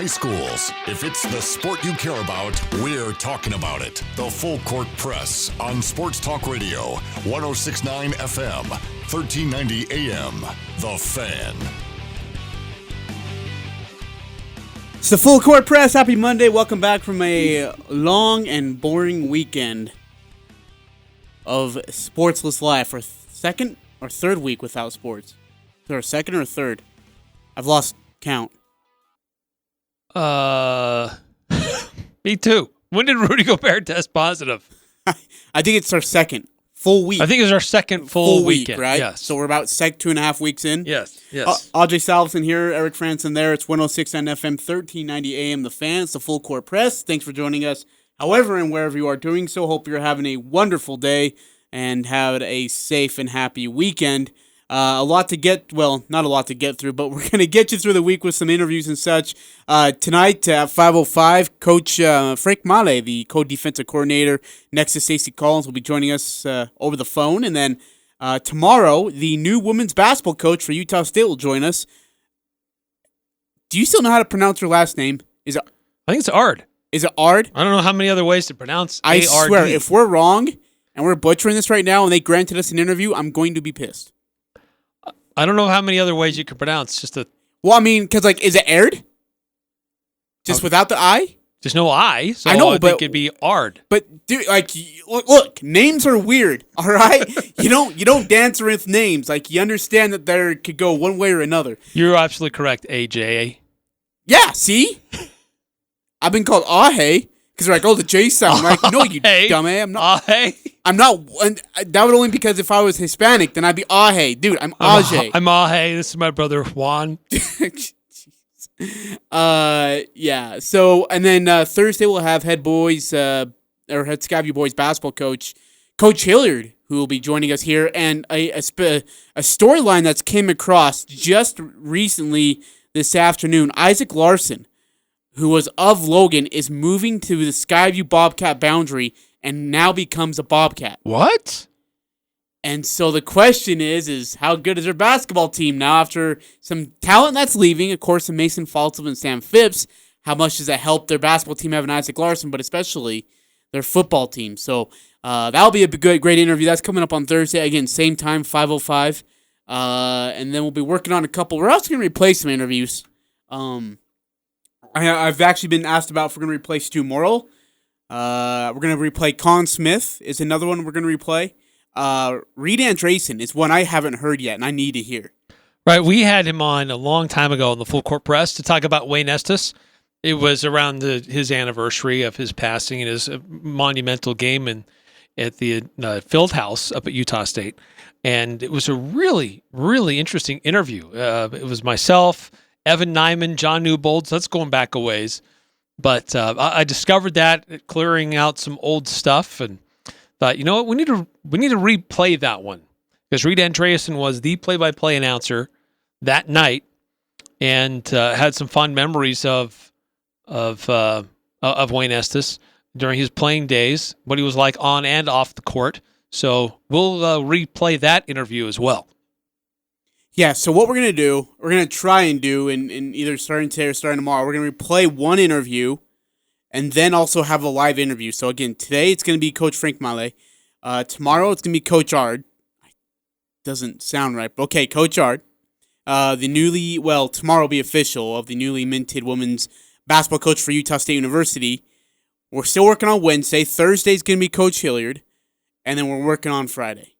high schools. If it's the sport you care about, we're talking about it. The Full Court Press on Sports Talk Radio, 106.9 FM, 1390 AM. The Fan. It's the Full Court Press. Happy Monday. Welcome back from a long and boring weekend of sportsless life. For second or third week without sports. Or second or third? I've lost count. Me too. When did Rudy Gobert test positive? I think it's our second full week. I think it was our second full weekend. Right? Yes. So we're about 2.5 weeks in. Yes. Ajay Salvesen here, Eric Frandsen there. It's 106 on FM, 1390 AM. The Fan. It's the Full Court Press. Thanks for joining us. However and wherever you are doing so, hope you're having a wonderful day and have a safe and happy weekend. Not a lot to get through, but we're going to get you through the week with some interviews and such. Tonight at 5:05, Coach Frank Maile, the co-defensive coordinator, next to Stacey Collins, will be joining us over the phone. And then tomorrow, the new women's basketball coach for Utah State will join us. Do you still know how to pronounce her last name? I think it's Ard. Is it Ard? I don't know how many other ways to pronounce I A-R-D. swear, if we're wrong and we're butchering this right now and they granted us an interview, I'm going to be pissed. I don't know how many other ways you could pronounce. Well, I mean, because, is it Ard? Just without the I? There's no I, so I know, I but think it'd be Ard. But, dude, look, names are weird, all right? you don't dance with names. You understand that there could go one way or another. You're absolutely correct, AJ. Yeah, see? I've been called Ajay because they're like, oh, the J sound. I'm like, no, you dumbass. I'm not. And that would only because if I was Hispanic, then I'd be Ajay. Dude, I'm Ajay. I'm Ajay. This is my brother, Juan. Yeah. So, and then Thursday we'll have head Skyview boys basketball coach, Coach Hilliard, who will be joining us here. And a storyline that's came across just recently this afternoon, Isaac Larson, who was of Logan, is moving to the Skyview Bobcat boundary and now becomes a Bobcat. What? And so the question is how good is their basketball team now after some talent that's leaving, of course, some Mason Faltov and Sam Phipps? How much does that help their basketball team having Isaac Larson, but especially their football team? So that'll be a great interview. That's coming up on Thursday. Again, same time, 5:05. And then we'll be working on a couple. We're also going to replace some interviews. I've actually been asked about if we're going to replace Stu Morrill. We're going to replay Con Smith is another one we're going to replay. Reed Andreessen is one I haven't heard yet, and I need to hear. Right, we had him on a long time ago on the Full Court Press to talk about Wayne Estes. It was around his anniversary of his passing and his monumental game at the Field House up at Utah State. And it was a really, really interesting interview. It was myself, Evan Nyman, John Newbold, so that's going back a ways. But I discovered that, clearing out some old stuff, and thought, you know what, we need to replay that one. Because Reed Andreessen was the play-by-play announcer that night, and had some fond memories of Wayne Estes during his playing days, what he was like on and off the court. So we'll replay that interview as well. Yeah, so what we're going to try and do, in either starting today or starting tomorrow, we're going to replay one interview and then also have a live interview. So again, today it's going to be Coach Frank Maile. Tomorrow it's going to be Coach Ard. Doesn't sound right, but okay, Coach Ard. Tomorrow will be official of the newly minted women's basketball coach for Utah State University. We're still working on Wednesday. Thursday's going to be Coach Hilliard. And then we're working on Friday.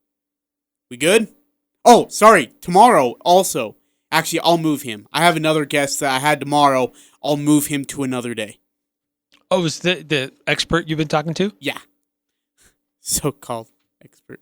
We good? Oh, sorry. Tomorrow also. Actually, I'll move him. I have another guest that I had tomorrow. I'll move him to another day. Oh, is the expert you've been talking to? Yeah. So-called expert.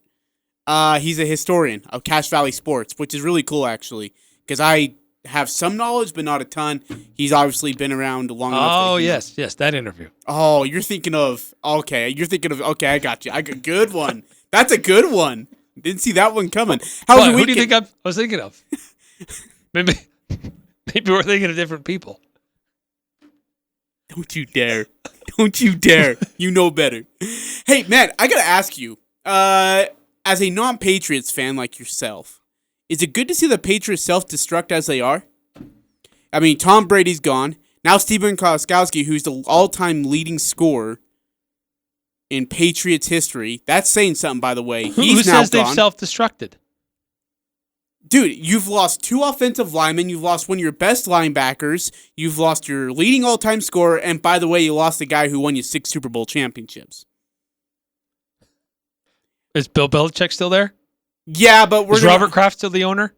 He's a historian of Cache Valley sports, which is really cool, actually. Because I have some knowledge, but not a ton. He's obviously been around long enough. Oh, yes, that interview. Oh, you're thinking of, okay, I got you. Good one. That's a good one. Didn't see that one coming. Who do you think I was thinking of? Maybe we're thinking of different people. Don't you dare. Don't you dare. You know better. Hey, man, I got to ask you, as a non-Patriots fan like yourself, is it good to see the Patriots self-destruct as they are? I mean, Tom Brady's gone. Now Steven Gostkowski, who's the all-time leading scorer in Patriots history, that's saying something, by the way. Who He's now says they've gone. self-destructed? Dude, you've lost 2 offensive linemen. You've lost one of your best linebackers. You've lost your leading all-time scorer. And by the way, you lost the guy who won you 6 Super Bowl championships. Is Bill Belichick still there? Yeah, but Is Robert Kraft still the owner?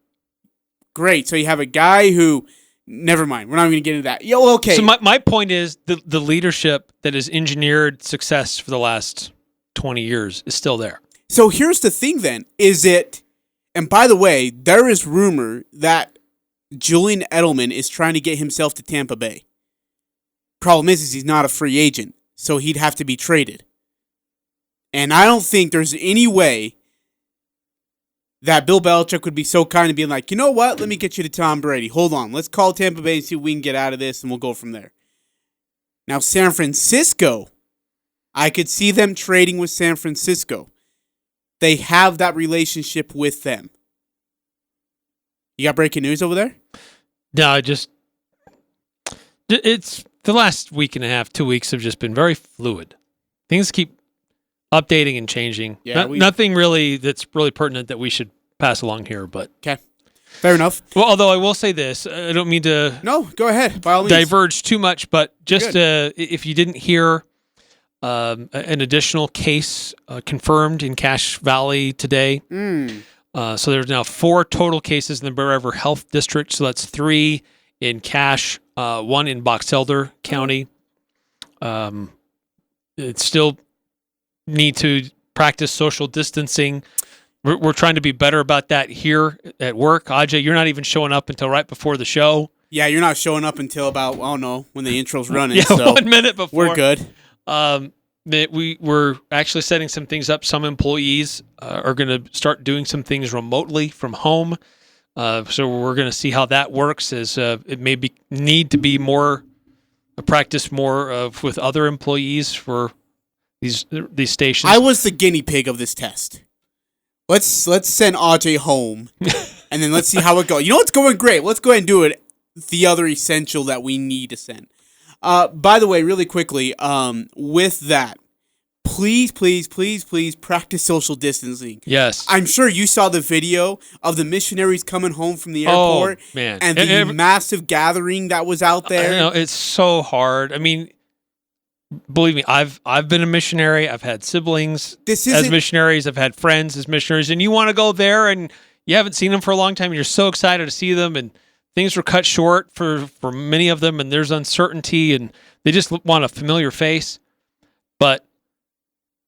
Great. So you have a guy who... Never mind. We're not even going to get into that. Yo, okay. So my point is the leadership that has engineered success for the last 20 years is still there. So here's the thing then. Is it... And by the way, there is rumor that Julian Edelman is trying to get himself to Tampa Bay. Problem is he's not a free agent, so he'd have to be traded. And I don't think there's any way that Bill Belichick would be so kind of being like, you know what, let me get you to Tom Brady. Hold on, let's call Tampa Bay and see what we can get out of this, and we'll go from there. Now, San Francisco, I could see them trading with San Francisco. They have that relationship with them. You got breaking news over there? No, it's the last week and a half, 2 weeks have just been very fluid. Things keep updating and changing. Yeah, nothing really that's really pertinent that we should pass along here, but okay, fair enough. Well, although I will say this, I don't mean to go ahead by all means. Diverge too much, but just if you didn't hear an additional case confirmed in Cache Valley today. So there's now 4 total cases in the Bear River Health District. So that's 3 in Cache, 1 in Box Elder County. It's still need to practice social distancing. We're trying to be better about that here at work. Ajay, you're not even showing up until right before the show. Yeah, you're not showing up until about, I don't know, when the intro's running. Yeah, so 1 minute before. We're good. We're actually setting some things up. Some employees are going to start doing some things remotely from home. So we're going to see how that works as it may need to be practice more with other employees for these stations. I was the guinea pig of this test. Let's send Ajay home, and then let's see how it goes. You know what's going great? Let's go ahead and do it. The other essential that we need to send. By the way, really quickly, with that, please practice social distancing. Yes. I'm sure you saw the video of the missionaries coming home from the airport. Oh, man. And the massive gathering that was out there. I know, it's so hard. I mean, believe me, I've been a missionary. I've had siblings as missionaries. I've had friends as missionaries. And you want to go there and you haven't seen them for a long time. And you're so excited to see them. And things were cut short for many of them. And there's uncertainty. And they just want a familiar face. But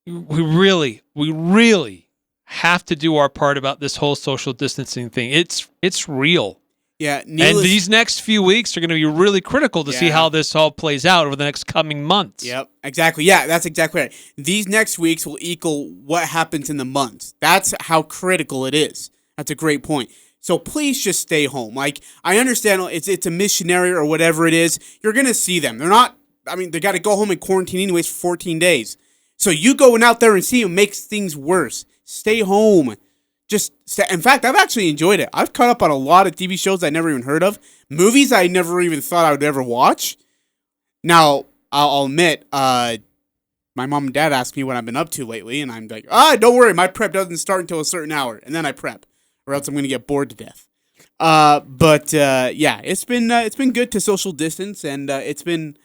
we really have to do our part about this whole social distancing thing. It's real. Yeah, and these next few weeks are going to be really critical to see how this all plays out over the next coming months. Yep, exactly. Yeah, that's exactly right. These next weeks will equal what happens in the months. That's how critical it is. That's a great point. So please just stay home. Like, I understand it's a missionary or whatever it is. You're going to see them. They got to go home and quarantine anyways for 14 days. So you going out there and see them makes things worse. Stay home. In fact, I've actually enjoyed it. I've caught up on a lot of TV shows I never even heard of. Movies I never even thought I would ever watch. Now, I'll admit, my mom and dad ask me what I've been up to lately, and I'm like, don't worry, my prep doesn't start until a certain hour, and then I prep, or else I'm going to get bored to death. Yeah, it's been good to social distance, and it's been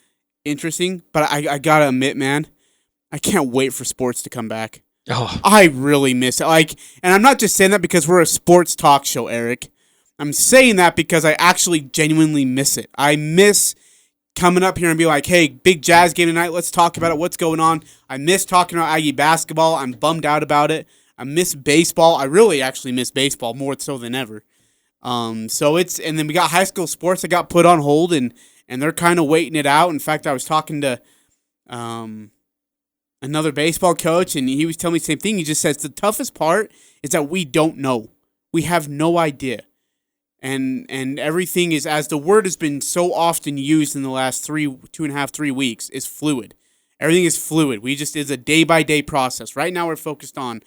interesting, but I gotta admit, man, I can't wait for sports to come back. Oh. I really miss it. And I'm not just saying that because we're a sports talk show, Eric. I'm saying that because I actually genuinely miss it. I miss coming up here and be like, hey, big Jazz game tonight. Let's talk about it. What's going on? I miss talking about Aggie basketball. I'm bummed out about it. I miss baseball. I really actually miss baseball more so than ever. And then we got high school sports that got put on hold and they're kind of waiting it out. In fact, I was talking to another baseball coach, and he was telling me the same thing. He just says the toughest part is that we don't know. We have no idea. And everything is, as the word has been so often used in the last 2.5, 3 weeks, is fluid. Everything is fluid. It's a day-by-day process. Right now we're focused on,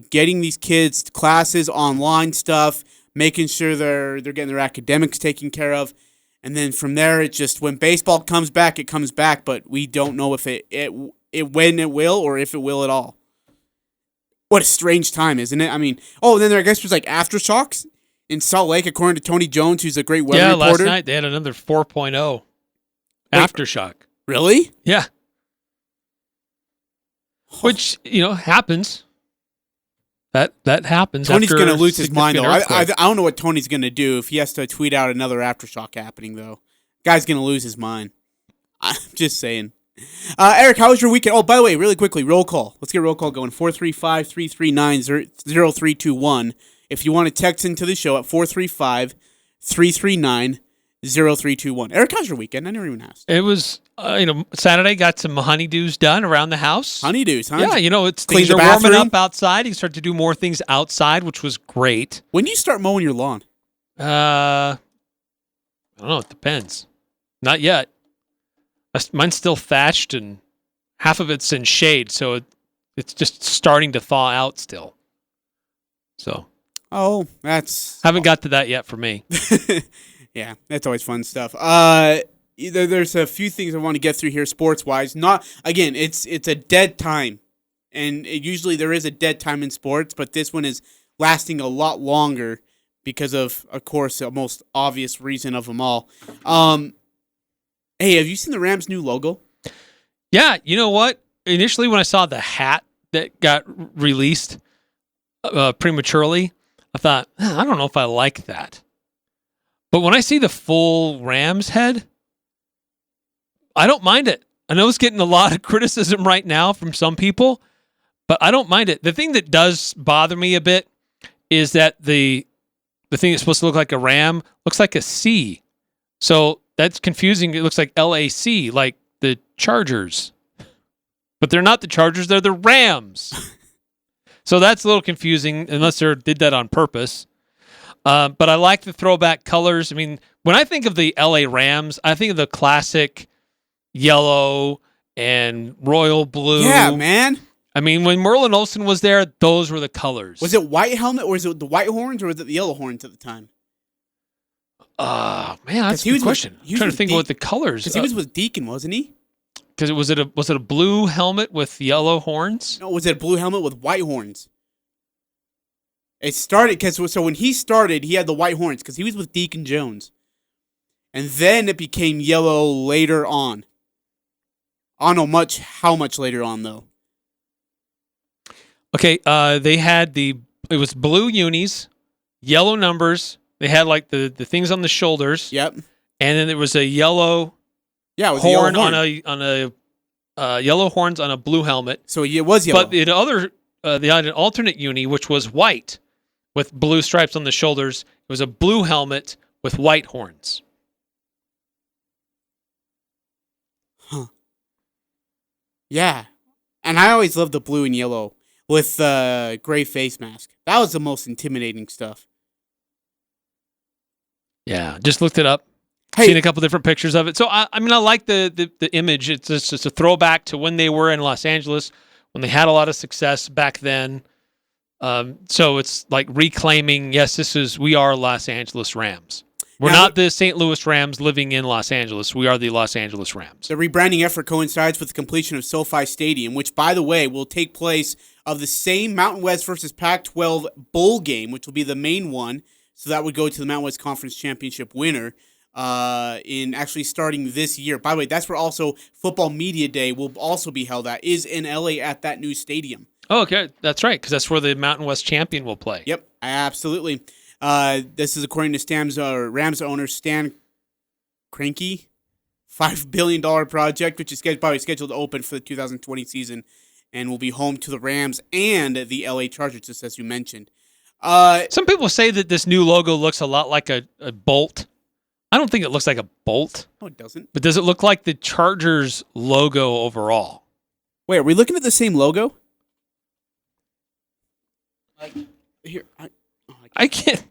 getting these kids classes, online stuff, making sure they're getting their academics taken care of. And then from there, it just, when baseball comes back, it comes back, but we don't know if it when it will or if it will at all. What a strange time, isn't it? I mean, then I guess there's like aftershocks in Salt Lake, according to Tony Jones, who's a great weather reporter. Yeah, last night they had another 4.0 aftershock. Really? Yeah. Which, happens. That happens. Tony's going to lose his mind, though. I Earthquake. don't know what Tony's going to do if he has to tweet out another aftershock happening, though. Guy's going to lose his mind. I'm just saying. Eric, how was your weekend? Oh, by the way, really quickly, roll call. Let's get roll call going. 435-339-0321. If you want to text into the show at 435-339-0321. Eric, how's your weekend? I never even asked. It was, Saturday, got some honeydews done around the house. Honeydews, huh? Yeah, things are warming up outside. You start to do more things outside, which was great. When do you start mowing your lawn? I don't know. It depends. Not yet. Mine's still thatched, and half of it's in shade, so it's just starting to thaw out still. So. Oh, that's... Haven't got to that yet for me. Yeah, that's always fun stuff. There's a few things I want to get through here sports-wise. Again, it's a dead time, and usually there is a dead time in sports, but this one is lasting a lot longer because of course, the most obvious reason of them all. Hey, have you seen the Rams' new logo? Yeah, you know what? Initially, when I saw the hat that got released prematurely, I thought, I don't know if I like that. But when I see the full Rams head, I don't mind it. I know it's getting a lot of criticism right now from some people, but I don't mind it. The thing that does bother me a bit is that the thing that's supposed to look like a ram looks like a C. So that's confusing. It looks like LAC, like the Chargers. But they're not the Chargers, they're the Rams. So that's a little confusing, unless they did that on purpose. But I like the throwback colors. I mean, when I think of the LA Rams, I think of the classic yellow and royal blue. Yeah, man. I mean, when Merlin Olsen was there, those were the colors. Was it white helmet, or was it the white horns, or was it the yellow horns at the time? Man, that's a good question. I'm trying to think what the colors. Because he was with Deacon, wasn't he? Because was it a blue helmet with yellow horns? No, was it a blue helmet with white horns? It started so when he started, he had the white horns because he was with Deacon Jones, and then it became yellow later on. I don't know how much later on though. Okay, they had it was blue unis, yellow numbers. They had like the things on the shoulders. Yep. And then there was a yellow horn on a yellow horns on a blue helmet. So it was yellow. But they had an alternate uni which was white with blue stripes on the shoulders. It was a blue helmet with white horns. Huh. Yeah. And I always loved the blue and yellow with the gray face mask. That was the most intimidating stuff. Yeah, just looked it up. Hey. Seen a couple different pictures of it. So, I mean, I like the image. It's just a throwback to when they were in Los Angeles, when they had a lot of success back then. So it's like reclaiming, yes, we are Los Angeles Rams. We're not the St. Louis Rams living in Los Angeles. We are the Los Angeles Rams. The rebranding effort coincides with the completion of SoFi Stadium, which, by the way, will take place of the same Mountain West versus Pac-12 bowl game, which will be the main one. So that would go to the Mountain West Conference Championship winner in actually starting this year. By the way, that's where also Football Media Day will also be held at, is in LA at that new stadium. Oh, okay. That's right, because that's where the Mountain West champion will play. Yep, absolutely. This is according to Rams owner Stan Kroenke. $5 billion project, which is probably scheduled to open for the 2020 season and will be home to the Rams and the LA Chargers, just as you mentioned. Some people say that this new logo looks a lot like a bolt. I don't think it looks like a bolt. No, it doesn't. But does it look like the Chargers logo overall? Wait, are we looking at the same logo? Here, I can't.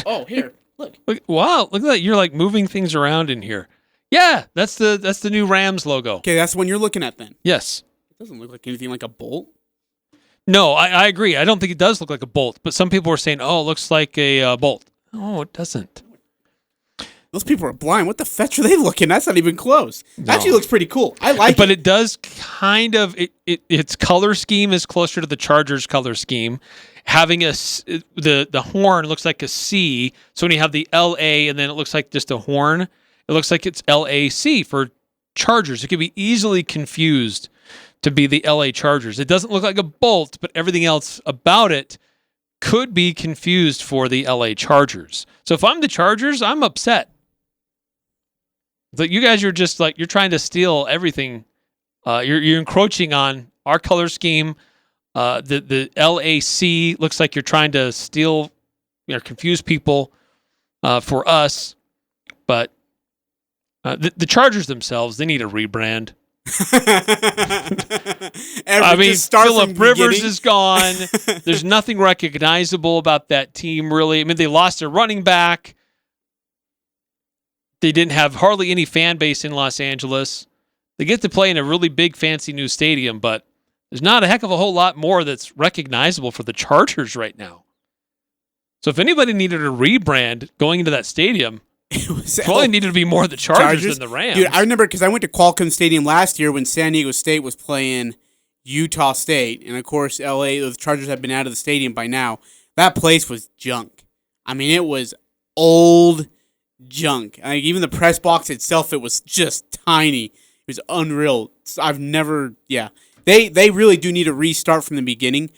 Oh, here, look. Wow, look at that! You're like moving things around in here. Yeah, that's the new Rams logo. Okay, that's the one you're looking at then. Yes. It doesn't look like anything like a bolt. No, I agree. I don't think it does look like a bolt, but some people were saying, oh, it looks like a bolt. No, it doesn't. Those people are blind. What the fetch are they looking? That's not even close. No. Actually looks pretty cool. I like it. But it does kind of its color scheme is closer to the Chargers color scheme. Having the horn looks like a C. So when you have the LA and then it looks like just a horn, it looks like it's LAC for Chargers. It could be easily confused to be the LA Chargers. It doesn't look like a bolt, but everything else about it could be confused for the LA Chargers. So if I'm the Chargers, I'm upset. But you guys are just like, you're trying to steal everything. You're encroaching on our color scheme. The LAC looks like you're trying to steal, confuse people for us. But the Chargers themselves, they need a rebrand. Phillip Rivers is gone. There's nothing recognizable about that team, really. I mean, they lost their running back. They didn't have hardly any fan base in Los Angeles. They get to play in a really big, fancy new stadium, but there's not a heck of a whole lot more that's recognizable for the Chargers right now. So if anybody needed a rebrand going into that stadium, it probably needed to be more the Chargers than the Rams. Dude, I remember because I went to Qualcomm Stadium last year when San Diego State was playing Utah State, and of course, the Chargers had been out of the stadium by now. That place was junk. I mean, it was old junk. I mean, even the press box itself, it was just tiny. It was unreal. They really do need a restart from the beginning.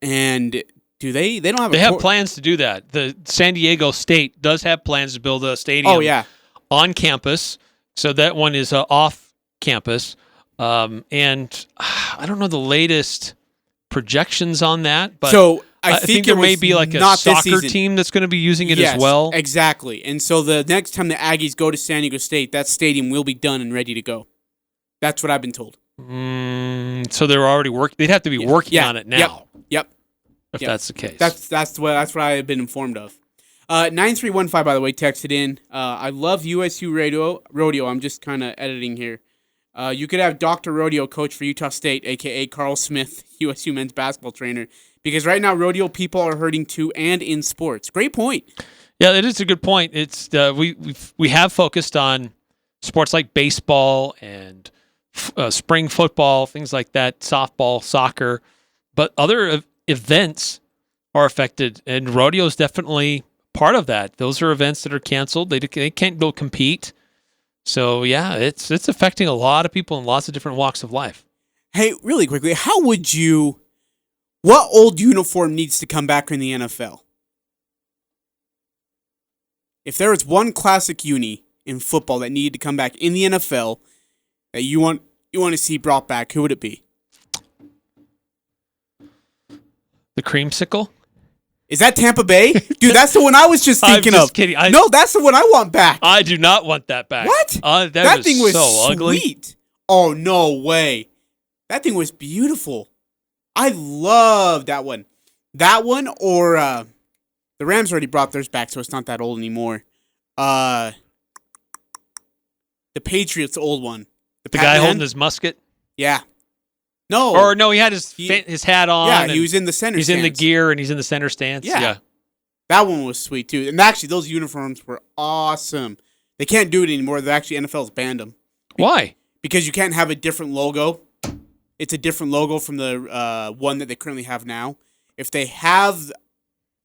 And do they don't have They have plans to do that. The San Diego State does have plans to build a stadium on campus. So that one is off campus. And I don't know the latest projections on that, but so I think there may be like a soccer team that's going to be using it as well. Exactly. And so the next time the Aggies go to San Diego State, that stadium will be done and ready to go. That's what I've been told. So they're already working. They'd have to be working on it now. Yep. If that's the case. That's what I've been informed of. 9315, by the way, texted in. I love USU Rodeo. I'm just kind of editing here. You could have Dr. Rodeo coach for Utah State, a.k.a. Carl Smith, USU men's basketball trainer, because right now rodeo people are hurting too and in sports. Great point. Yeah, it is a good point. It's we have focused on sports like baseball and spring football, things like that, softball, soccer, but other events are affected, and rodeo is definitely part of that. Those are events that are canceled. They can't go compete. So, yeah, it's affecting a lot of people in lots of different walks of life. Hey, really quickly, what old uniform needs to come back in the NFL? If there was one classic uni in football that needed to come back in the NFL that you want to see brought back, who would it be? The creamsicle? Is that Tampa Bay? Dude, that's the one I was just thinking I'm just kidding. No, that's the one I want back. I do not want that back. What? That thing was so ugly. Sweet. Oh, no way. That thing was beautiful. I love that one. That one or the Rams already brought theirs back, so it's not that old anymore. The Patriots old one. The guy holding his musket? Yeah. No. Or no, he had his hat on. Yeah, he was in the center stance. He's in the gear and he's in the center stance. Yeah. That one was sweet, too. And actually, those uniforms were awesome. They can't do it anymore. NFL's banned them. Why? Because you can't have a different logo. It's a different logo from the one that they currently have now. If they have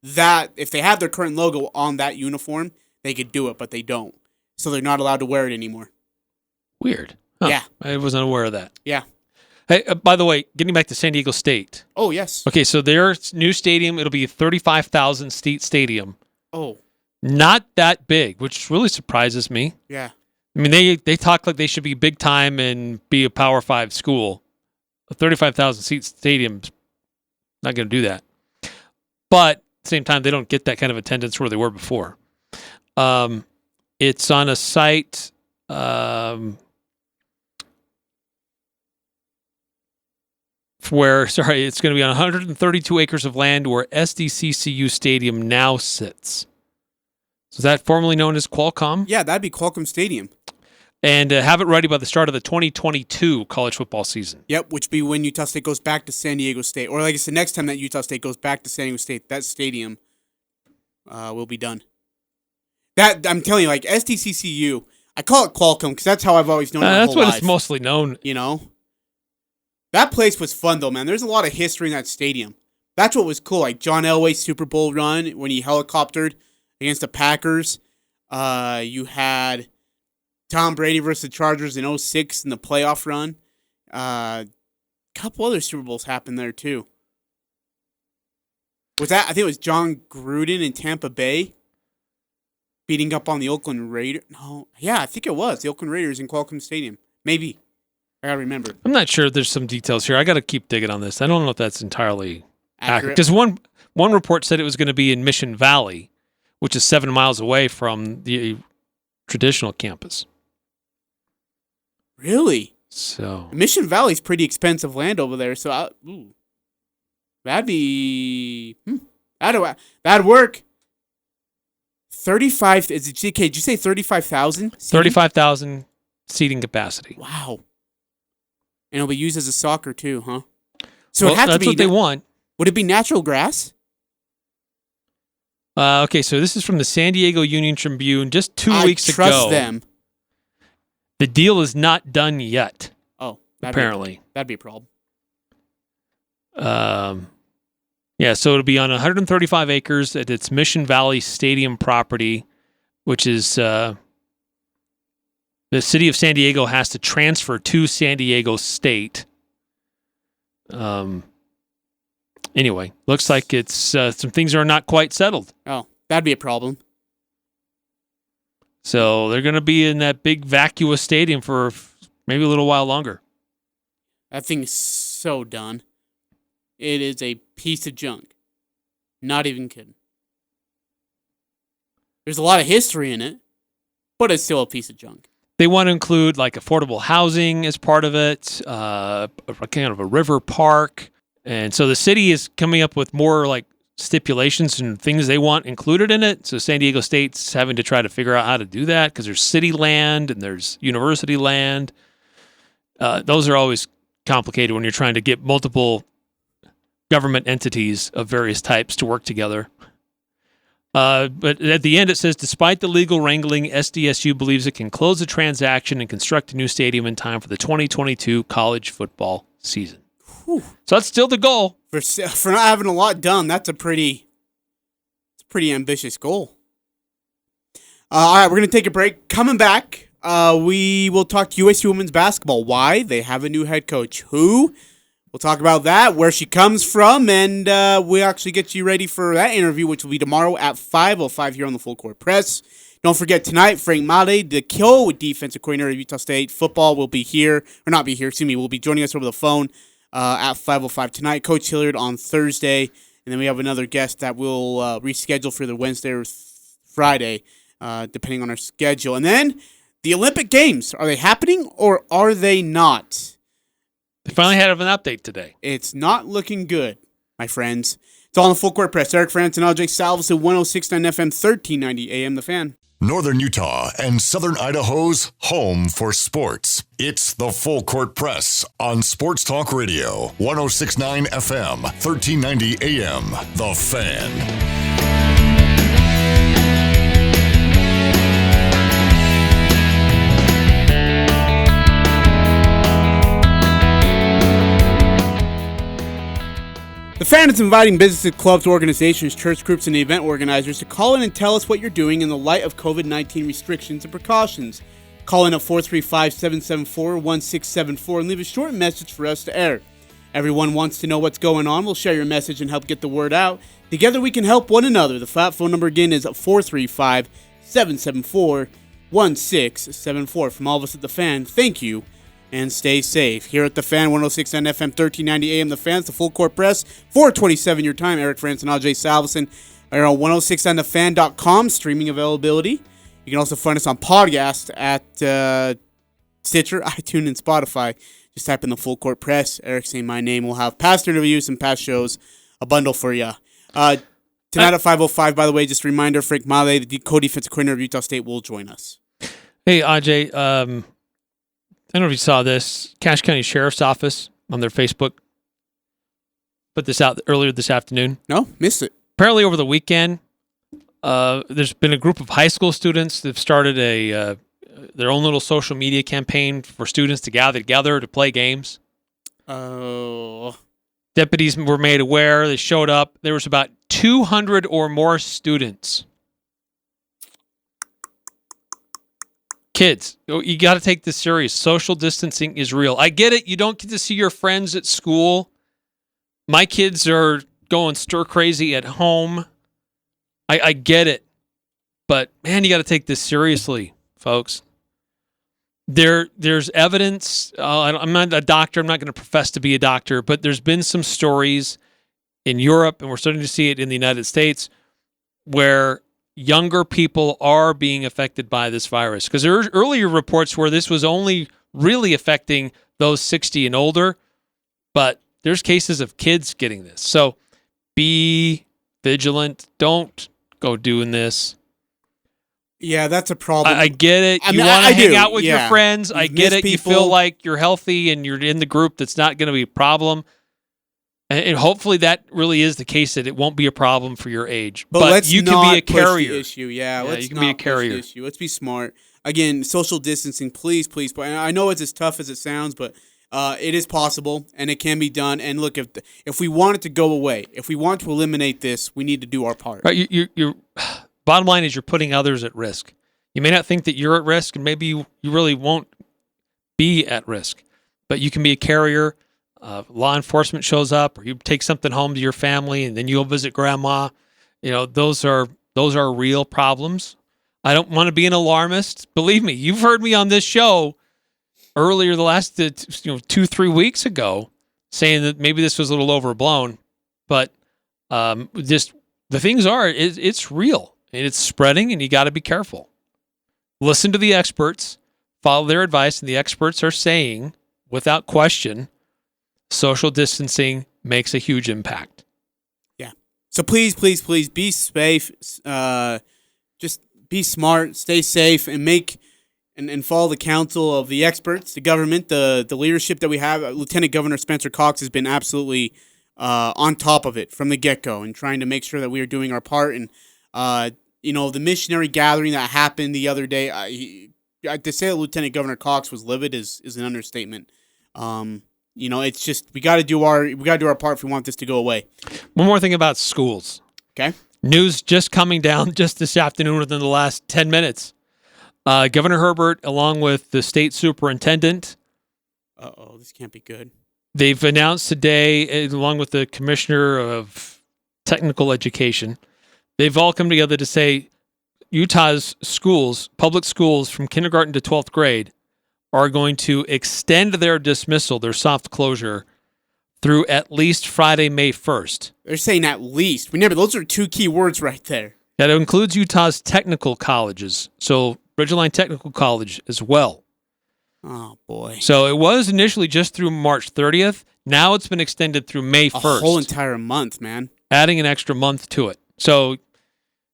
their current logo on that uniform, they could do it, but they don't. So they're not allowed to wear it anymore. Weird. Huh. Yeah. I wasn't aware of that. Yeah. Hey, by the way, getting back to San Diego State. Oh, yes. Okay, so their new stadium, it'll be a 35,000 seat stadium. Oh. Not that big, which really surprises me. Yeah. I mean, they talk like they should be big time and be a Power 5 school. A 35,000 seat stadium's not going to do that. But at the same time, they don't get that kind of attendance where they were before. It's on a site it's going to be on 132 acres of land where SDCCU Stadium now sits. So is that formerly known as Qualcomm? Yeah, that'd be Qualcomm Stadium. And have it ready by the start of the 2022 college football season. Yep, which be when Utah State goes back to San Diego State. Or like it's the next time that Utah State goes back to San Diego State, that stadium will be done. That I'm telling you, like SDCCU, I call it Qualcomm because that's how I've always known it. That's what it's mostly known. You know, that place was fun though, man. There's a lot of history in that stadium. That's what was cool. Like John Elway's Super Bowl run when he helicoptered against the Packers. You had Tom Brady versus the Chargers in 2006 in the playoff run. A couple other Super Bowls happened there too. Was that? I think it was John Gruden in Tampa Bay beating up on the Oakland Raiders. No, yeah, I think it was the Oakland Raiders in Qualcomm Stadium. Maybe. I gotta remember. I'm not sure. There's some details here. I got to keep digging on this. I don't know if that's entirely accurate. Accurate. Because one report said it was going to be in Mission Valley, which is 7 miles away from the traditional campus. Really? So Mission Valley's pretty expensive land over there, so that'd be that'd work. 35 is it GK? Did you say 35,000? 35,000 seating capacity. Wow. And it'll be used as a soccer too, huh? So Well, it has to that's be. what they want. Would it be natural grass? Okay, so this is from the San Diego Union Tribune just 2 weeks ago. I trust them. The deal is not done yet. Oh, apparently. That'd be a problem. Yeah, so it'll be on 135 acres at its Mission Valley Stadium property, which is the city of San Diego has to transfer to San Diego State. Anyway, looks like it's some things are not quite settled. Oh, that'd be a problem. So they're going to be in that big vacuous stadium for maybe a little while longer. That thing's so done. It is a piece of junk. Not even kidding. There's a lot of history in it, but it's still a piece of junk. They want to include like affordable housing as part of it, kind of a river park. And so the city is coming up with more like stipulations and things they want included in it. So San Diego State's having to try to figure out how to do that because there's city land and there's university land. Those are always complicated when you're trying to get multiple government entities of various types to work together. But at the end, it says, despite the legal wrangling, SDSU believes it can close the transaction and construct a new stadium in time for the 2022 college football season. Whew. So that's still the goal. For not having a lot done, that's a pretty ambitious goal. All right, we're going to take a break. Coming back, we will talk USC women's basketball. Why? They have a new head coach. Who? We'll talk about that, where she comes from, and we'll actually get you ready for that interview, which will be tomorrow at 5:05 here on the Full Court Press. Don't forget, tonight, Frank Maile, the co-defensive coordinator of Utah State football, will be here, or not be here, excuse me, will be joining us over the phone at 5:05 tonight. Coach Hilliard on Thursday, and then we have another guest that we'll reschedule for the Wednesday or Friday, depending on our schedule. And then the Olympic Games, are they happening or are they not? They finally had an update today. It's not looking good, my friends. It's all on the Full Court Press. Eric Frandsen, Ajay, Salvesen, 106.9 FM, 1390 AM, The Fan. Northern Utah and Southern Idaho's home for sports. It's the Full Court Press on Sports Talk Radio, 106.9 FM, 1390 AM, The Fan. The Fan is inviting businesses, clubs, organizations, church groups, and event organizers to call in and tell us what you're doing in the light of COVID-19 restrictions and precautions. Call in at 435-774-1674 and leave a short message for us to air. Everyone wants to know what's going on. We'll share your message and help get the word out. Together we can help one another. The phone number again is 435-774-1674. From all of us at The Fan, thank you. And stay safe. Here at The Fan, 106.9 FM, 1390 AM, The Fan's the Full Court Press. 4:27 your time. Eric Frandsen, Ajay, Salvesen. We're on 106.9thefan.com, streaming availability. You can also find us on podcast at Stitcher, iTunes, and Spotify. Just type in the Full Court Press. Eric saying my name. We'll have past interviews and past shows, a bundle for you. Tonight at 5:05, by the way, just a reminder, Frank Maile, the co-defensive coordinator of Utah State, will join us. Hey, Ajay, I don't know if you saw this. Cache County Sheriff's Office on their Facebook put this out earlier this afternoon. No? Missed it. Apparently over the weekend, There's been a group of high school students that have started their own little social media campaign for students to gather together to play games. Oh. Deputies were made aware. They showed up. There was about 200 or more students. Kids, you got to take this serious. Social distancing is real. I get it. You don't get to see your friends at school. My kids are going stir crazy at home. I get it. But, man, you got to take this seriously, folks. There's evidence. I'm not a doctor. I'm not going to profess to be a doctor, but there's been some stories in Europe, and we're starting to see it in the United States, where younger people are being affected by this virus. Because there were earlier reports where this was only really affecting those 60 and older, but there's cases of kids getting this. So be vigilant. Don't go doing this. Yeah, that's a problem. I get it. You want to hang out with your friends. I get it. You feel like you're healthy and you're in the group that's not going to be a problem. And hopefully that really is the case, that it won't be a problem for your age. But you can be a carrier. The issue. Yeah, you can be a carrier. Issue. Let's be smart. Again, social distancing, please. And I know it's as tough as it sounds, but it is possible and it can be done. And look, if we want it to go away, if we want to eliminate this, we need to do our part. Right. You're bottom line is you're putting others at risk. You may not think that you're at risk, and maybe you really won't be at risk, but you can be a carrier. Law enforcement shows up, or you take something home to your family, and then you'll visit grandma. Those are real problems. I don't want to be an alarmist. Believe me, you've heard me on this show earlier the last 2-3 weeks ago saying that maybe this was a little overblown, but just the things it's real. And it's spreading, and you got to be careful. Listen to the experts, follow their advice, and the experts are saying, without question, social distancing makes a huge impact. Yeah. So please be safe. Just be smart, stay safe, and follow the counsel of the experts, the government, the leadership that we have. Lieutenant Governor Spencer Cox has been absolutely on top of it from the get-go and trying to make sure that we are doing our part. And the missionary gathering that happened the other day, to say that Lieutenant Governor Cox was livid is an understatement. It's just we got to do our part if we want this to go away. One more thing about schools. Okay. News just coming down just this afternoon within the last 10 minutes. Governor Herbert, along with the state superintendent. This can't be good. They've announced today, along with the commissioner of technical education, they've all come together to say Utah's schools, public schools from kindergarten to 12th grade, are going to extend their dismissal, their soft closure, through at least Friday, May 1st. They're saying at least. Those are two key words right there. That includes Utah's technical colleges. So Ridgeline Technical College as well. Oh, boy. So it was initially just through March 30th. Now it's been extended through May 1st. A whole entire month, man. Adding an extra month to it. So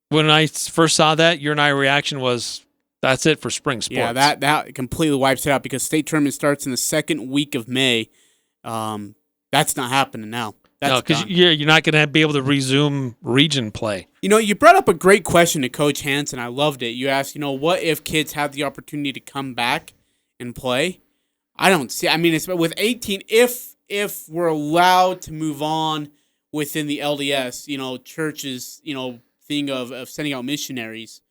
when I first saw that, your and I reaction was, that's it for spring sports. Yeah, that completely wipes it out because state tournament starts in the second week of May. That's not happening now. No, because you're not going to be able to resume region play. You brought up a great question to Coach Hansen. I loved it. You asked, what if kids have the opportunity to come back and play? I don't see. It's with 18. If we're allowed to move on within the LDS, churches, thing of sending out missionaries,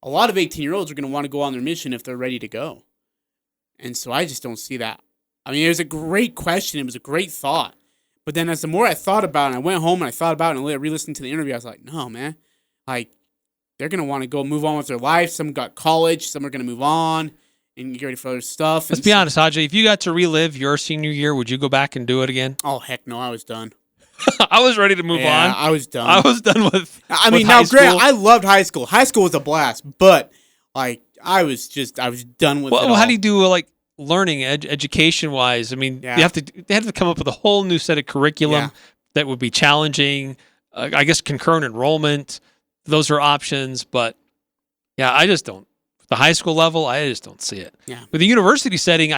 a lot of 18-year-olds are going to want to go on their mission if they're ready to go. And so I just don't see that. It was a great question. It was a great thought. But then as the more I thought about it, and I went home and I thought about it and I re-listened to the interview, I was like, no, man. They're going to want to go move on with their life. Some got college. Some are going to move on and get ready for other stuff. Let's be honest, Ajay. If you got to relive your senior year, would you go back and do it again? Oh, heck no. I was done. I was ready to move on. I was done. I was done with now, granted, I loved high school. High school was a blast, but I was done with it. Well, how do you do learning education wise? They have to come up with a whole new set of curriculum that would be challenging. I guess concurrent enrollment, those are options, but I just don't. The high school level, I just don't see it. Yeah. With the university setting,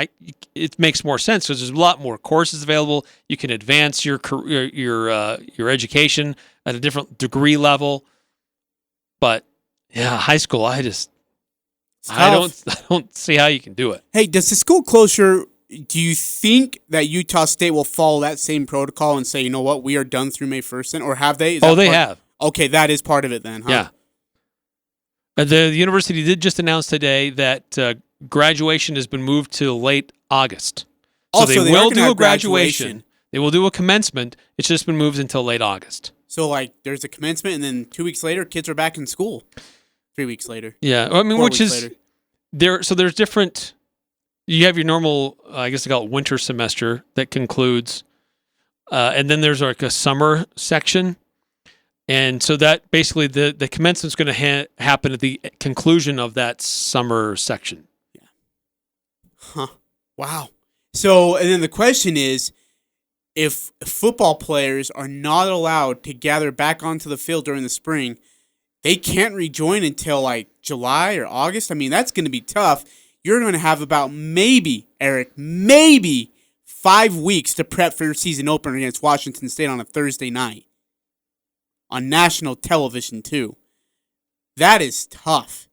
it makes more sense because there's a lot more courses available. You can advance your education at a different degree level. But yeah, high school, I don't see how you can do it. Hey, does the school closure, do you think that Utah State will follow that same protocol and say, you know what, we are done through May 1st? Or have they? They have. Okay, that is part of it then, huh? Yeah. The university did just announce today that graduation has been moved to late August. So they will do a graduation. They will do a commencement. It's just been moved until late August. So, like, there's a commencement, and then 2 weeks later, kids are back in school. 3 weeks later. Yeah, I mean, 4 which weeks is later. there. So there's different. You have your normal, I guess they call it winter semester that concludes, and then there's like a summer section, and so that basically the commencement's going to happen at the conclusion of that summer section. Yeah. Huh. Wow. So, and then the question is, if football players are not allowed to gather back onto the field during the spring, they can't rejoin until like July or August. I mean, that's going to be tough. You're going to have about maybe 5 weeks to prep for your season opener against Washington State on a Thursday night. On national television, too. That is tough.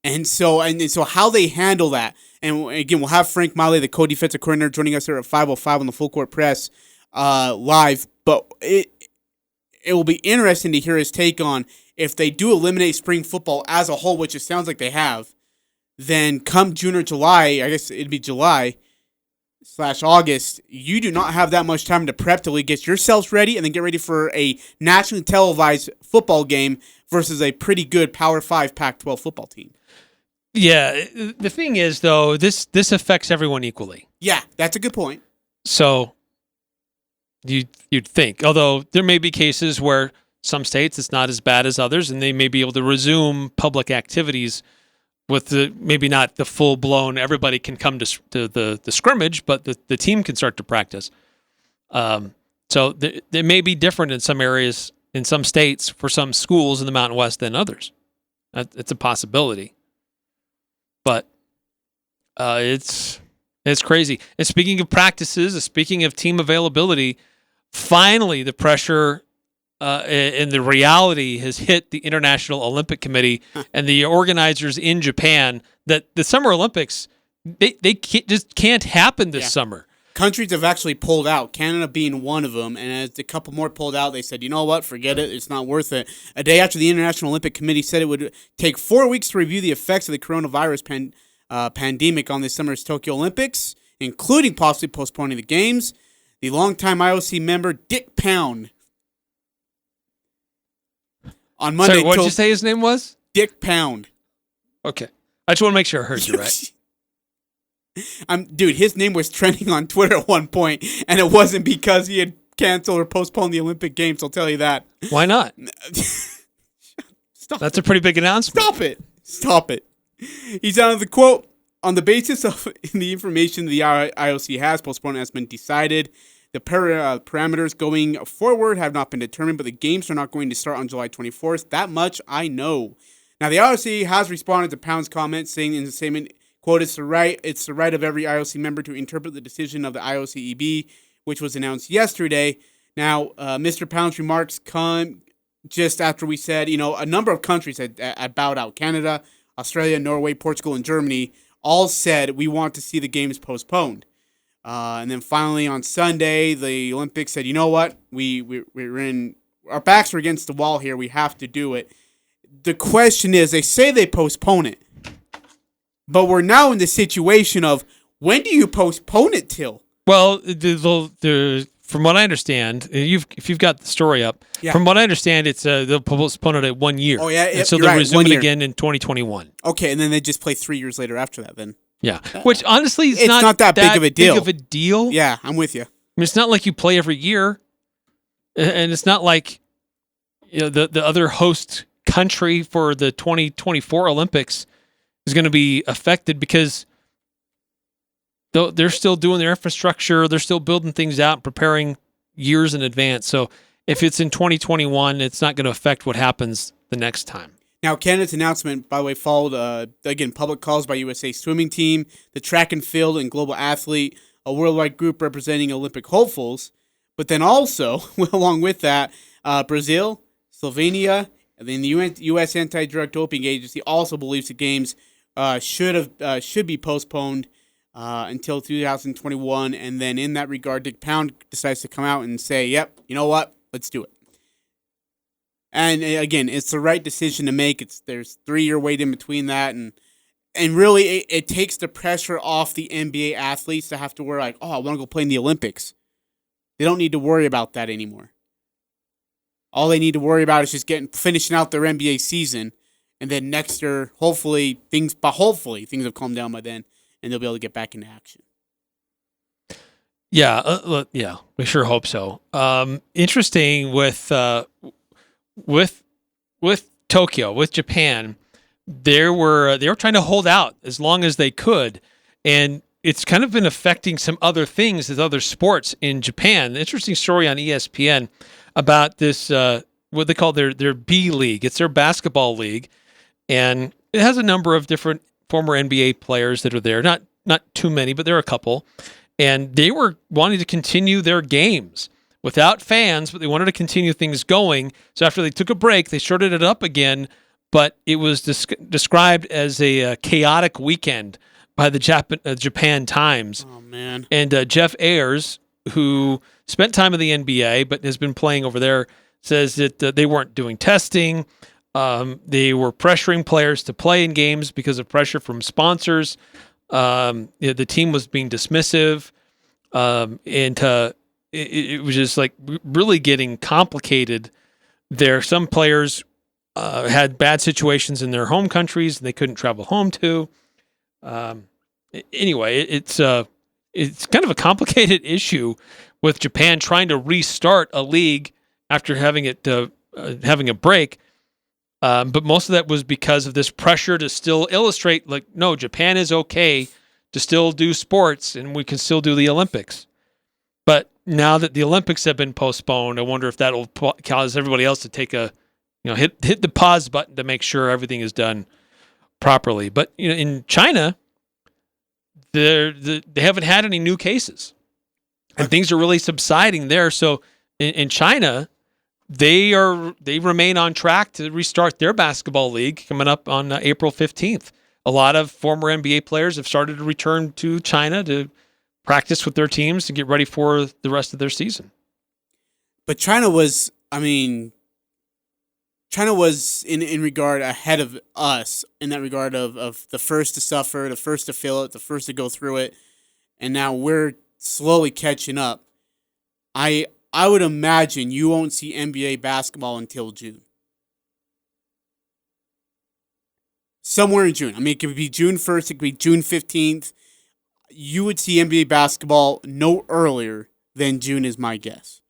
And so how they handle that, and again, we'll have Frank Maile, the co-defensive coordinator, joining us here at 5:05 on the Full Court Press live. But it will be interesting to hear his take on if they do eliminate spring football as a whole, which it sounds like they have. Then come June or July, I guess it'd be July/August, you do not have that much time to prep till you get yourselves ready and then get ready for a nationally televised football game versus a pretty good Power 5 Pac-12 football team. Yeah, the thing is, though, this affects everyone equally. Yeah, that's a good point. So you'd think, although there may be cases where some states it's not as bad as others, and they may be able to resume public activities with maybe not the full blown. Everybody can come to the scrimmage, but the team can start to practice. So they may be different in some areas, in some states, for some schools in the Mountain West than others. It's a possibility. But it's crazy. And speaking of practices, speaking of team availability, finally the pressure and the reality has hit the International Olympic Committee and the organizers in Japan that the Summer Olympics, they just can't happen this summer. Countries have actually pulled out, Canada being one of them, and as a couple more pulled out, they said, you know what, forget it, it's not worth it. A day after the International Olympic Committee said it would take 4 weeks to review the effects of the coronavirus pandemic on this summer's Tokyo Olympics, including possibly postponing the games, the longtime IOC member Dick Pound on Monday. Sorry, what did you say his name was? Dick Pound. Okay. I just want to make sure I heard you right. Dude, his name was trending on Twitter at one point, and it wasn't because he had canceled or postponed the Olympic Games, I'll tell you that. Why not? Stop. That's a pretty big announcement. Stop it. He's on the quote, on the basis of the information the IOC has, postponement has been decided. The parameters going forward have not been determined, but the games are not going to start on July 24th. That much I know. Now, the IOC has responded to Pound's comments, saying in the statement, quote, it's the right of every IOC member to interpret the decision of the IOCEB, which was announced yesterday. Now, Mr. Pound's remarks come just after we said, a number of countries had bowed out. Canada, Australia, Norway, Portugal, and Germany all said we want to see the games postponed. And then finally on Sunday, the Olympics said, you know what, we're in, our backs are against the wall here. We have to do it. The question is, they say they postpone it. But we're now in the situation of, when do you postpone it till? Well, from what I understand, if you've got the story up, from what I understand, it's they'll postpone it at 1 year. Oh, yeah. And so they'll resume it again in 2021. Okay, and then they just play 3 years later after that then. Yeah, which honestly is it's not that big of a deal. Yeah, Yeah, I'm with you. I mean, it's not like you play every year, and it's not like the other host country for the 2024 Olympics is going to be affected because they're still doing their infrastructure, they're still building things out, preparing years in advance. So if it's in 2021, it's not going to affect what happens the next time. Now, Canada's announcement, by the way, followed, again, public calls by USA swimming team, the track and field and global athlete, a worldwide group representing Olympic hopefuls. But then also, along with that, Brazil, Slovenia, And then the U.S. Anti-Drug Doping Agency also believes the games should be postponed until 2021. And then in that regard, Dick Pound decides to come out and say, "Yep, you know what? Let's do it." And again, it's the right decision to make. There's 3-year wait in between that, and really it takes the pressure off the NBA athletes to have to worry like, oh, I want to go play in the Olympics. They don't need to worry about that anymore. All they need to worry about is just finishing out their NBA season, and then next year, hopefully things have calmed down by then, and they'll be able to get back into action. Yeah, we sure hope so. Interesting with Tokyo, with Japan, they were trying to hold out as long as they could, and it's kind of been affecting some other things as other sports in Japan. An interesting story on ESPN about this what they call their B League. It's their basketball league, and it has a number of different former NBA players that are there. Not too many, but there are a couple, and they were wanting to continue their games without fans, but they wanted to continue things going. So after they took a break, they started it up again, but it was described as a chaotic weekend by the Japan Times. Oh, man. And Jeff Ayers, who spent time in the NBA but has been playing over there, says that they weren't doing testing. They were pressuring players to play in games because of pressure from sponsors. The team was being dismissive. It was just like really getting complicated there. Some players had bad situations in their home countries and they couldn't travel home to. Anyway, it's kind of a complicated issue with Japan trying to restart a league after having a break. But most of that was because of this pressure to still illustrate, like, no, Japan is okay to still do sports and we can still do the Olympics. But now that the Olympics have been postponed, I wonder if that'll cause everybody else to take hit the pause button to make sure everything is done properly. But in China, they haven't had any new cases, and things are really subsiding there. So in China, they remain on track to restart their basketball league coming up on April 15th. A lot of former NBA players have started to return to China to practice with their teams to get ready for the rest of their season. But China was in regard ahead of us in that regard of the first to suffer, the first to feel it, the first to go through it, and now we're slowly catching up. I would imagine you won't see NBA basketball until June. Somewhere in June. I mean, it could be June 1st, it could be June 15th. You would see NBA basketball no earlier than June is my guess.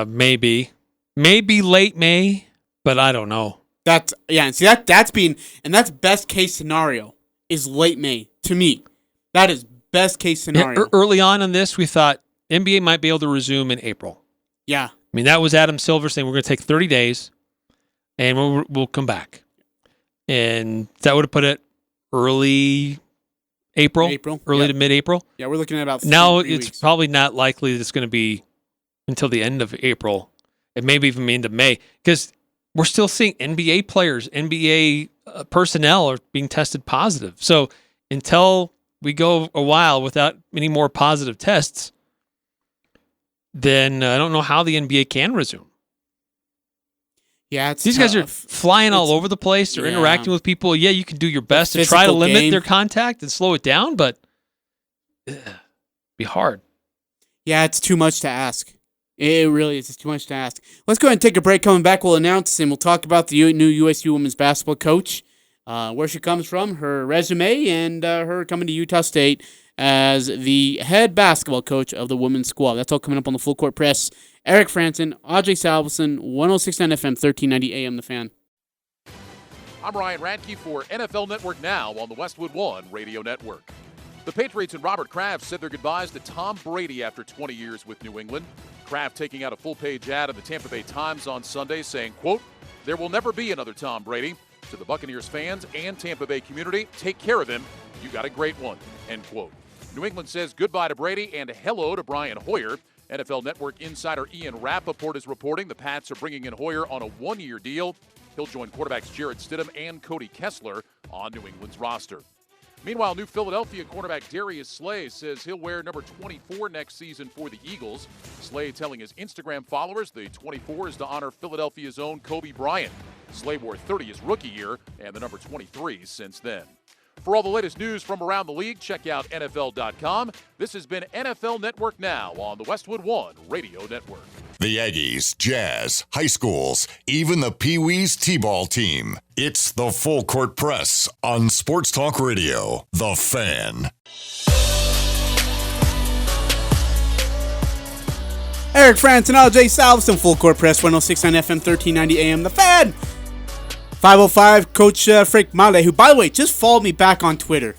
Maybe late May, but I don't know. That's best case scenario is late May to me. That is best case scenario. Early on this, we thought NBA might be able to resume in April. Yeah. I mean, that was Adam Silver saying we're going to take 30 days and we'll come back. And that would have put it early April to mid-April. Yeah, we're looking at about now. 3 It's weeks. probably not likely that it's going to be until the end of April, and maybe even into May, because we're still seeing NBA players, NBA personnel are being tested positive. So until we go a while without any more positive tests, then I don't know how the NBA can resume. Yeah, it's these tough. guys are flying all over the place. They're interacting with people. Yeah, you can do your best to physical try to limit game. their contact and slow it down, but be hard. Yeah, it's too much to ask. It really is. It's too much to ask. Let's go ahead and take a break. Coming back, we'll announce and we'll talk about the new USU women's basketball coach, where she comes from, her resume, and her coming to Utah State as the head basketball coach of the women's squad. That's all coming up on the Full Court Press. Eric Frandsen, Ajay Salvesen, 106.9 FM, 1390 AM, The Fan. I'm Ryan Radke for NFL Network Now on the Westwood One Radio Network. The Patriots and Robert Kraft said their goodbyes to Tom Brady after 20 years with New England. Kraft taking out a full-page ad in the Tampa Bay Times on Sunday saying, quote, "There will never be another Tom Brady. To the Buccaneers fans and Tampa Bay community, take care of him. You got a great one," end quote. New England says goodbye to Brady and hello to Brian Hoyer. NFL Network insider Ian Rappaport is reporting the Pats are bringing in Hoyer on a one-year deal. He'll join quarterbacks Jarrett Stidham and Cody Kessler on New England's roster. Meanwhile, new Philadelphia cornerback Darius Slay says he'll wear number 24 next season for the Eagles. Slay telling his Instagram followers the 24 is to honor Philadelphia's own Kobe Bryant. Slay wore 30 his rookie year and the number 23 since then. For all the latest news from around the league, check out NFL.com. This has been NFL Network Now on the Westwood One Radio Network. The Aggies, Jazz, high schools, even the Pee Wee's T-ball team. It's the Full Court Press on Sports Talk Radio, The Fan. Eric Frandsen, Ajay, Salvesen, Full Court Press, 106.9 FM, 1390 AM, The Fan. 505, Coach Frank Maile, who, by the way, just followed me back on Twitter.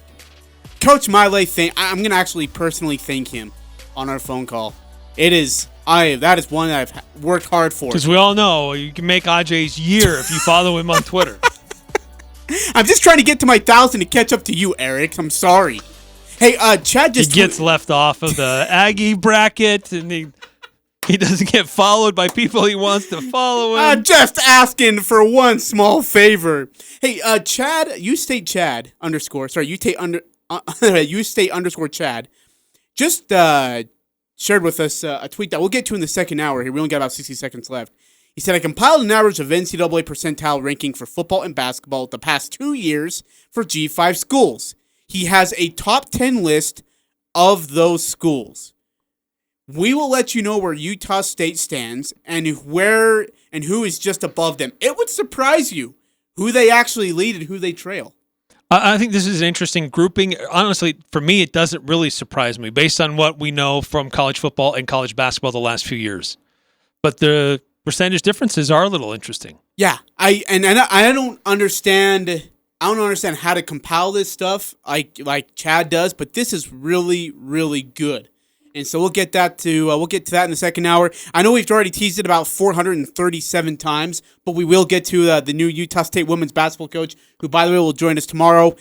Coach Maile, I'm going to actually personally thank him on our phone call. That is one that I've worked hard for. Because we all know you can make Ajay's year if you follow him on Twitter. I'm just trying to get to my 1,000 to catch up to you, Eric. I'm sorry. Hey, Chad just... He gets left off of the Aggie bracket, and he doesn't get followed by people he wants to follow him. Just asking for one small favor. Hey, Chad, you state Chad underscore. Sorry, you state underscore Chad. Just shared with us a tweet that we'll get to in the second hour here. We only got about 60 seconds left. He said, I compiled an average of NCAA percentile ranking for football and basketball the past 2 years for G5 schools. He has a top 10 list of those schools. We will let you know where Utah State stands and who is just above them. It would surprise you who they actually lead and who they trail. I think this is an interesting grouping. Honestly, for me, it doesn't really surprise me based on what we know from college football and college basketball the last few years. But the percentage differences are a little interesting. Yeah, I don't understand. I don't understand how to compile this stuff like Chad does, but this is really, really good. And so we'll get that to that in the second hour. I know we've already teased it about 437 times, but we will get to the new Utah State women's basketball coach, who, by the way, will join us tomorrow.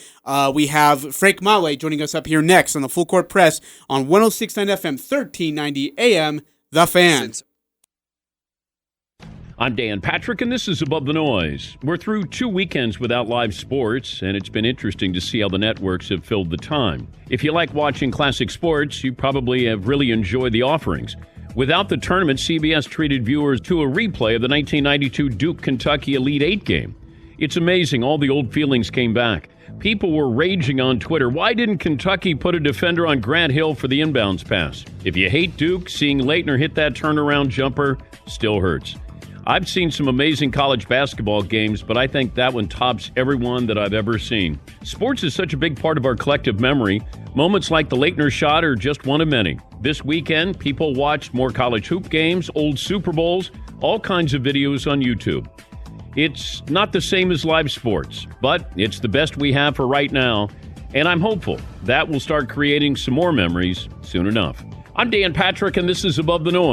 We have Frank Maile joining us up here next on the Full Court Press on 106.9 FM, 1390 AM, The Fan. I'm Dan Patrick, and this is Above the Noise. We're through 2 weekends without live sports, and it's been interesting to see how the networks have filled the time. If you like watching classic sports, you probably have really enjoyed the offerings. Without the tournament, CBS treated viewers to a replay of the 1992 Duke-Kentucky Elite Eight game. It's amazing, all the old feelings came back. People were raging on Twitter. Why didn't Kentucky put a defender on Grant Hill for the inbounds pass? If you hate Duke, seeing Leitner hit that turnaround jumper still hurts. I've seen some amazing college basketball games, but I think that one tops every one that I've ever seen. Sports is such a big part of our collective memory. Moments like the Leitner shot are just one of many. This weekend, people watched more college hoop games, old Super Bowls, all kinds of videos on YouTube. It's not the same as live sports, but it's the best we have for right now, and I'm hopeful that will start creating some more memories soon enough. I'm Dan Patrick, and this is Above the Noise.